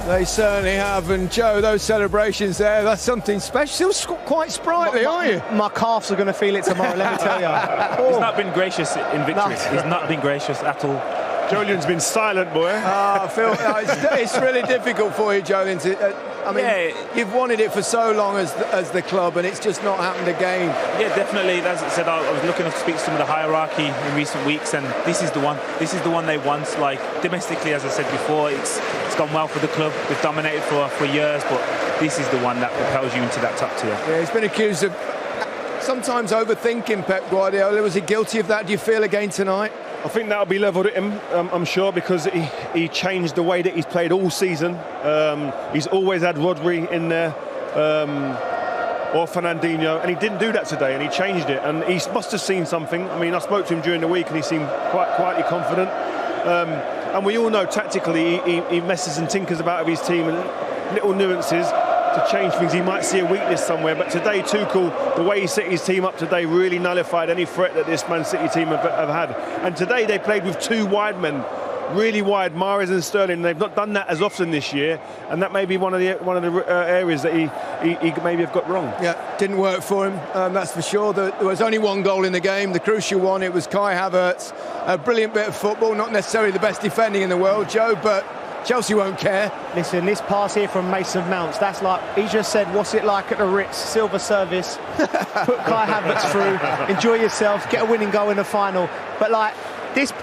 They certainly have. And Joe, those celebrations there, that's something special. Still quite sprightly, aren't you? My calves are going to feel it tomorrow, let me tell you. He's not been gracious in victory. He's not been gracious at all. Joleon's been silent, boy. Phil, it's really difficult for you, Jolien, you've wanted it for so long as the club, and it's just not happened again. Yeah, definitely. As I said, I was looking to speak to some of the hierarchy in recent weeks, and this is the one. This is the one they want. Like, domestically, as I said before, it's gone well for the club. They've dominated for years, but this is the one that propels you into that top tier. Yeah, he's been accused of sometimes overthinking Pep Guardiola. Was he guilty of that, do you feel, again tonight? I think that'll be levelled at him, I'm sure, because he changed the way that he's played all season. He's always had Rodri in there, or Fernandinho, and he didn't do that today, and he changed it. And he must have seen something. I mean, I spoke to him during the week, and he seemed quietly confident. And we all know tactically he messes and tinkers about with his team and little nuances to change things. He might see a weakness somewhere, but today Tuchel, the way he set his team up today, really nullified any threat that this Man City team have had. And today they played with two wide men, really wide, Mahrez and Sterling. They've not done that as often this year, and that may be one of the areas that he maybe have got wrong. Yeah, didn't work for him, that's for sure. There was only one goal in the game, the crucial one. It was Kai Havertz, a brilliant bit of football, not necessarily the best defending in the world, Joe, but Chelsea won't care. Listen, this pass here from Mason Mounts, that's like, he just said, what's it like at the Ritz, silver service, put Kai Havertz through, enjoy yourself, get a winning goal in the final. But like, this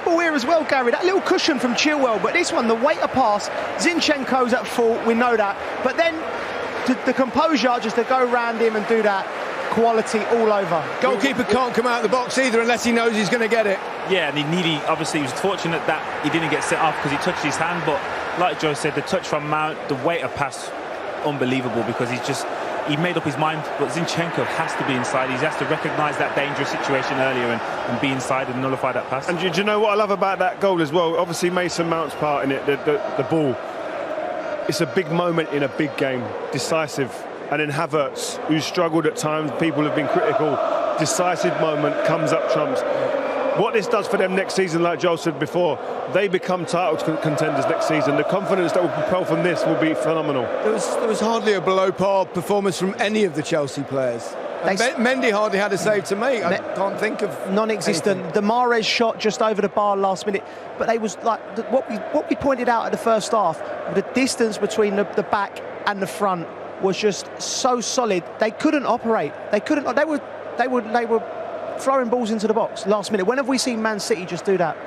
ball here as well, Gary, that little cushion from Chilwell, but this one, the weight of pass, Zinchenko's at fault, we know that. But then, the composure just to go round him and do that, quality all over. Goalkeeper can't come out of the box either unless he knows he's going to get it. Yeah, and obviously he was fortunate that he didn't get set off because he touched his hand, but like Joe said, the touch from Mount, the weight of pass, unbelievable, because he made up his mind, but Zinchenko has to be inside. He has to recognise that dangerous situation earlier and be inside and nullify that pass. And do you know what I love about that goal as well? Obviously Mason Mount's part in it, the ball. It's a big moment in a big game, decisive. And then Havertz, who's struggled at times, people have been critical, decisive moment, comes up trumps. What this does for them next season, like Joel said before, they become title contenders next season. The confidence that will propel from this will be phenomenal. There was hardly a below-par performance from any of the Chelsea players. Mendy hardly had a save to make. I can't think of non-existent. anything. The Mahrez shot just over the bar last minute, but they was like what we pointed out at the first half. The distance between the back and the front was just so solid. They couldn't operate. They were throwing balls into the box last minute. When have we seen Man City just do that?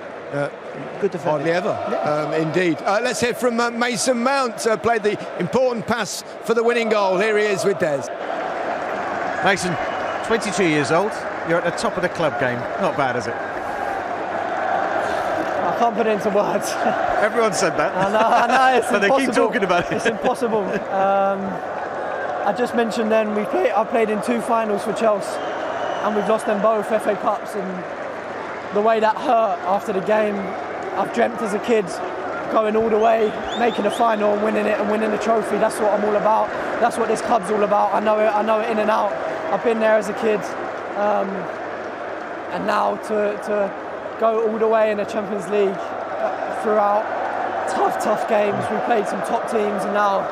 Good defense. Hardly ever. Yeah. Indeed. Let's hear from Mason Mount. Played the important pass for the winning goal. Here he is with Des. Mason, 22 years old. You're at the top of the club game. Not bad, is it? I can't put it into words. Everyone said that. I know, it's but impossible. They keep talking about it. It's impossible. I just mentioned then I played in 2 finals for Chelsea, and we've lost them both FA Cups, and the way that hurt after the game, I've dreamt as a kid going all the way, making a final and winning it and winning the trophy. That's what I'm all about. That's what this club's all about. I know it in and out. I've been there as a kid, and now to go all the way in the Champions League throughout tough games. We played some top teams, and now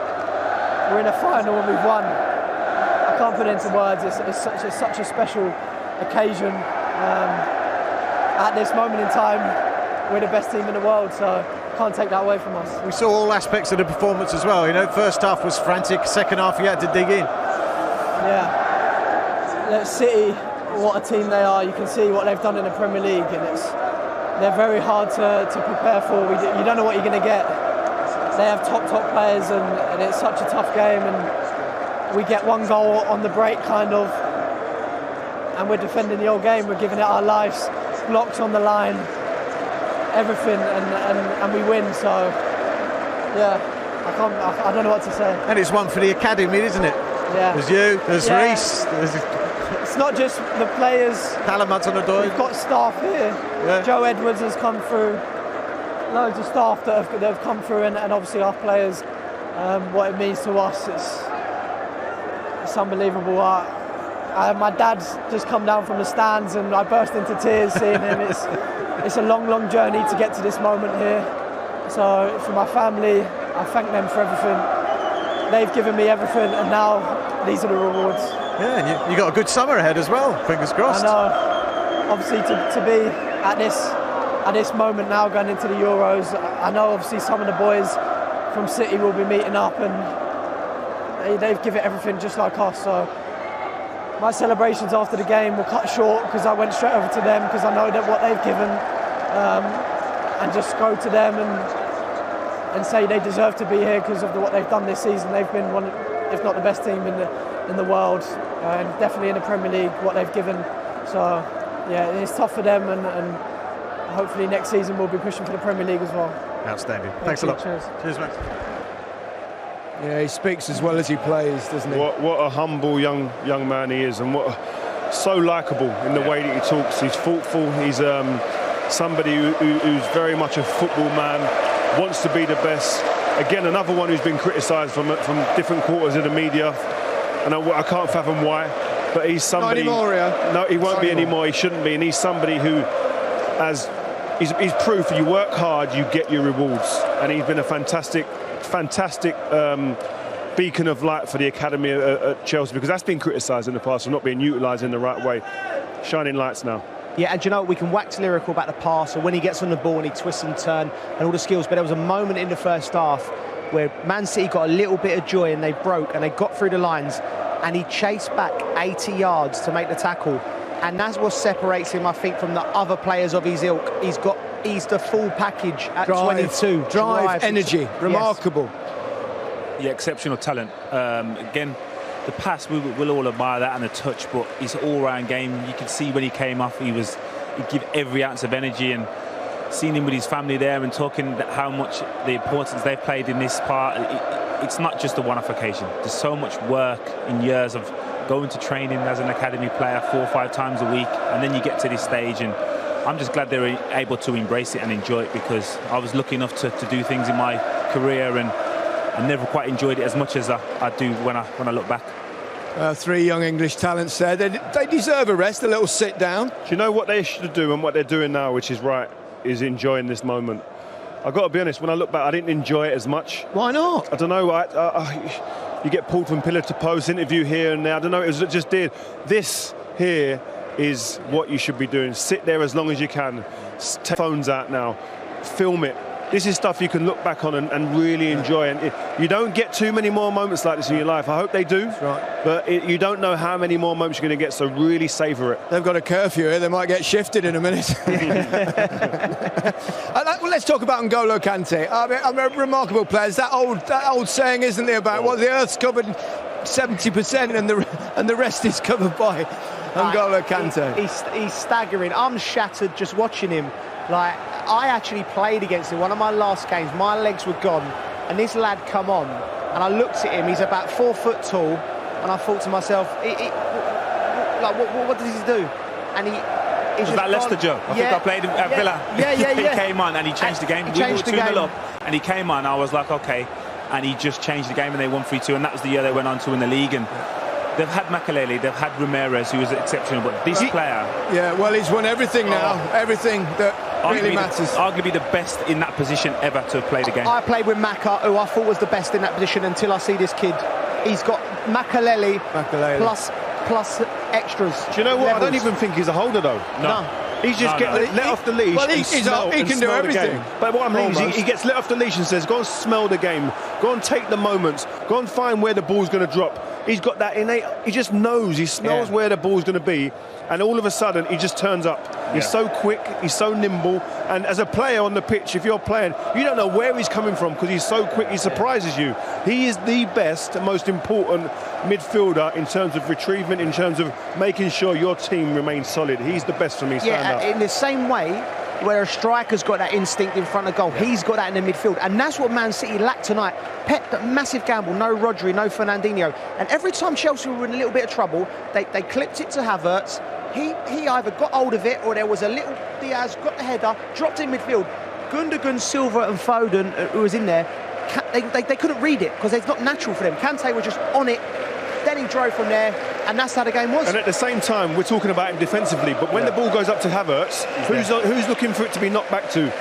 we're in a final and we've won. I can't put it into words. It's such a special occasion. At this moment in time, we're the best team in the world, so can't take that away from us. We saw all aspects of the performance as well. You know, first half was frantic, second half you had to dig in. Yeah. City, what a team they are. You can see what they've done in the Premier League, and they're very hard to prepare for. You don't know what you're going to get. They have top players, and it's such a tough game, and we get one goal on the break, kind of, and we're defending the whole game. We're giving it our lives, blocks on the line, everything, and we win. So yeah, I don't know what to say. And it's one for the academy, isn't it? Yeah. There's you, there's Reece, it's not just the players. Callum Hudson-Odoi. We've got staff here. Yeah. Joe Edwards has come through. Loads of staff that have come through, and obviously our players. What it means to us, it's unbelievable. My dad's just come down from the stands, and I burst into tears seeing him. It's a long journey to get to this moment here. So for my family, I thank them for everything. They've given me everything, and now these are the rewards. Yeah, and you got a good summer ahead as well. Fingers crossed. I know. Obviously, to be at this moment now, going into the Euros, I know obviously some of the boys from City will be meeting up, and they've given everything just like us. So my celebrations after the game were cut short because I went straight over to them because I know that what they've given, and just go to them and say they deserve to be here because of what they've done this season. They've been one, if not the best team in the world, and definitely in the Premier League, what they've given. So yeah, it's tough for them, and hopefully next season we'll be pushing for the Premier League as well. Outstanding. Thanks a lot. Cheers. Cheers, mate. Yeah, he speaks as well as he plays, doesn't he? What a humble young man he is, and so likeable in the way that he talks. He's thoughtful. He's somebody who's very much a football man, wants to be the best. Again, another one who's been criticised from different quarters of the media, and I can't fathom why. But he's somebody. Not anymore, yeah. No, he won't be anymore. He shouldn't be, and he's somebody who, he's proof. You work hard, you get your rewards, and he's been a fantastic beacon of light for the academy at Chelsea, because that's been criticised in the past for not being utilised in the right way. Shining lights now. Yeah, and you know, we can wax lyrical about the pass or when he gets on the ball and he twists and turns and all the skills, but there was a moment in the first half where Man City got a little bit of joy and they broke and they got through the lines and he chased back 80 yards to make the tackle, and that's what separates him, I think, from the other players of his ilk. He's the full package at 22. Drive, energy, remarkable. Yes. Yeah, exceptional talent. Again, the pass, we'll all admire that, and the touch, but his all-round game, you could see when he came off, he'd give every ounce of energy, and seeing him with his family there and talking how much the importance they've played in this part, it's not just a one-off occasion. There's so much work in years of going to training as an academy player 4 or 5 times a week, and then you get to this stage, and I'm just glad they're able to embrace it and enjoy it, because I was lucky enough to do things in my career, and I never quite enjoyed it as much as I do when I look back. 3 young English talents there. They deserve a rest, a little sit down. Do you know what they should do, and what they're doing now, which is right, is enjoying this moment? I've got to be honest, when I look back, I didn't enjoy it as much. Why not? I don't know. You get pulled from pillar to post, interview here and there. I don't know. It just did. This here is what you should be doing. Sit there as long as you can. Take phones out now. Film it. This is stuff you can look back on and really enjoy. And you don't get too many more moments like this in your life. I hope they do. That's right. But you don't know how many more moments you're going to get, so really savour it. They've got a curfew here. They might get shifted in a minute. Well, let's talk about N'Golo Kante. I mean, remarkable players. That old saying, isn't there, about the Earth's covered 70% and the rest is covered by N'Golo Kante. He's staggering. I'm shattered just watching him. Like, I actually played against him. One of my last games, my legs were gone, and this lad come on, and I looked at him. He's about 4 foot tall, and I thought to myself, what does he do? And was that Leicester, Joe? I think I played him at Villa. Yeah. He came on and he changed the game. He changed the game. Up, and he came on. I was like, okay, and he just changed the game, and they won 3-2, and that was the year they went on to win the league. And they've had Makelele, they've had Ramirez, who was exceptional, but this player... Yeah, well, he's won everything now, everything that really matters. Arguably the best in that position ever to have played a game. I played with Maka, who I thought was the best in that position until I see this kid. He's got Makelele. Plus extras. Do you know what? Levels. I don't even think he's a holder, though. No. He's just getting let off the leash. Well, he can do everything. But what I mean is he gets let off the leash and says, go and smell the game. Go and take the moments. Go and find where the ball's going to drop. He's got that innate, he just knows, he smells where the ball's going to be, and all of a sudden he just turns up. He's so quick, he's so nimble, and as a player on the pitch, if you're playing, you don't know where he's coming from because he's so quick, he surprises you. He is the best and most important midfielder in terms of retrievement, in terms of making sure your team remains solid. He's the best for me, stand up. In the same way where a striker's got that instinct in front of goal, he's got that in the midfield, and that's what Man City lacked tonight. Pep, that massive gamble, no Rodri, no Fernandinho, and every time Chelsea were in a little bit of trouble, they clipped it to Havertz. He either got hold of it, or there was a little Diaz, got the header, dropped in midfield. Gundogan, Silva and Foden, who was in there, they couldn't read it because it's not natural for them. Kante was just on it, then he drove from there, and that's how the game was. And at the same time, we're talking about him defensively, but when the ball goes up to Havertz, who's looking for it to be knocked back to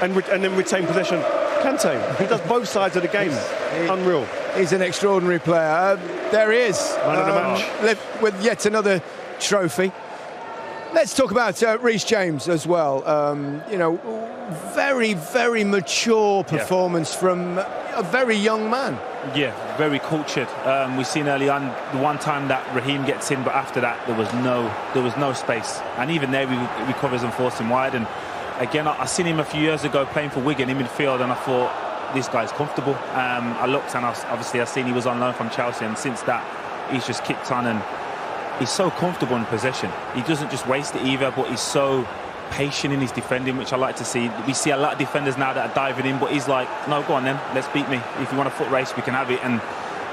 and then retain possession? Kante. He does both sides of the game. Unreal. He's an extraordinary player. There he is. Man of the match. With yet another trophy. Let's talk about Reece James as well. You know, very, very mature performance from a very young man. Yeah, very cultured. We've seen early on the one time that Raheem gets in, but after that there was no space. And even there, he recovers and forced him wide. And again, I seen him a few years ago playing for Wigan in midfield, and I thought, this guy's comfortable. I looked, and obviously I seen he was on loan from Chelsea, and since that he's just kicked on, and he's so comfortable in possession. He doesn't just waste it either, but he's so patient in his defending, which I like to see. We see a lot of defenders now that are diving in, but he's like, no, go on then, let's beat me. If you want a foot race, we can have it. And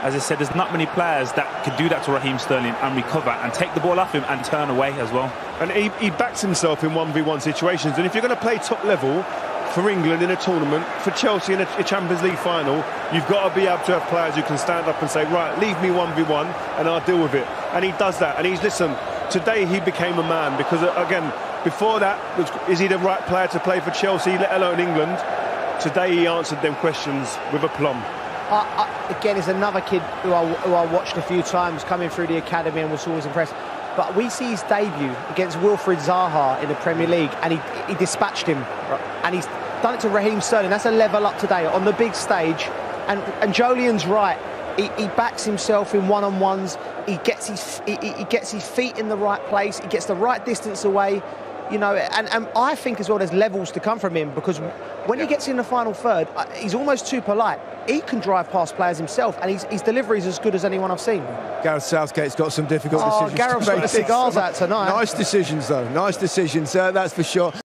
as I said, there's not many players that could do that to Raheem Sterling and recover and take the ball off him and turn away as well. And he backs himself in 1v1 situations. And if you're going to play top level for England in a tournament, for Chelsea in a Champions League final, you've got to be able to have players who can stand up and say, right, leave me 1v1 and I'll deal with it. And he does that. And listen, today he became a man, because again, before that, is he the right player to play for Chelsea, let alone England? Today he answered them questions with aplomb. Again, is another kid who I watched a few times coming through the academy and was always impressed. But we see his debut against Wilfried Zaha in the Premier League, and he dispatched him. And he's done it to Raheem Sterling. That's a level up today on the big stage. And Jolien's right. He backs himself in one-on-ones. He gets his feet in the right place. He gets the right distance away. You know, and I think as well there's levels to come from him, because when he gets in the final third, he's almost too polite. He can drive past players himself, and his delivery is as good as anyone I've seen. Gareth Southgate's got some difficult decisions. Gareth's got the cigars out tonight. Nice decisions, though. Nice decisions, that's for sure.